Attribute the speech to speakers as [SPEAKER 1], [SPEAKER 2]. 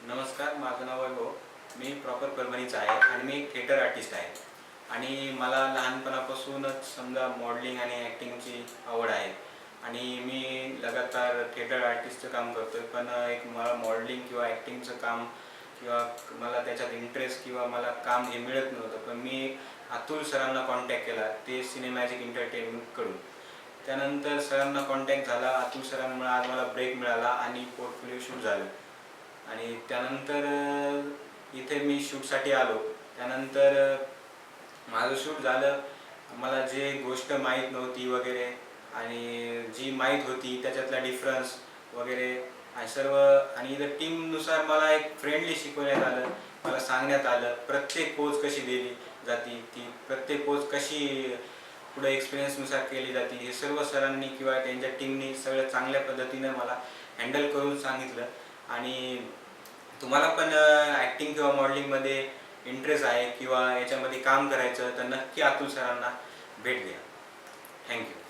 [SPEAKER 1] नमस्कार, माझं नाव वैभव. मी प्रॉपर परभणीचा आहे आणि मी एक थिएटर आर्टिस्ट आहे. आणि मला लहानपणापासूनच समजा मॉडेलिंग आणि ॲक्टिंगची आवड आहे. आणि मी लगातार थिएटर आर्टिस्टचं काम करतो आहे. पण एक मला मॉडेलिंग किंवा ॲक्टिंगचं काम किंवा मला त्याच्यात इंटरेस्ट किंवा मला काम हे मिळत नव्हतं. पण मी अतुल सरांना कॉन्टॅक्ट केला, ते सिनेमॅजिक एंटरटेनमेंटकडून. त्यानंतर सरांना कॉन्टॅक्ट झाला. अतुल सरांमुळे आज मला ब्रेक मिळाला आणि पोर्टफोलिओ शूट झालं. आणि त्यानंतर इथे मी शूटसाठी आलो. त्यानंतर माझं शूट झालं. मला जे गोष्ट माहीत नव्हती वगैरे आणि जी माहीत होती त्याच्यातला डिफरन्स वगैरे आणि सर्व, आणि इथं टीमनुसार मला एक फ्रेंडली शिकवण्यात आलं. मला सांगण्यात आलं प्रत्येक पोज कशी दिली जाते, ती प्रत्येक पोज कशी पुढे एक्सपिरियन्सनुसार केली जाते, हे सर्व सरांनी किंवा त्यांच्या टीमनी सगळं चांगल्या पद्धतीनं मला हँडल करून सांगितलं. आणि तुम्हाला पण ॲक्टिंग किंवा मॉडेलिंगमध्ये इंटरेस्ट आहे किंवा याच्यामध्ये काम करायचं तर नक्की अतुल सरांना भेट द्या. थँक्यू.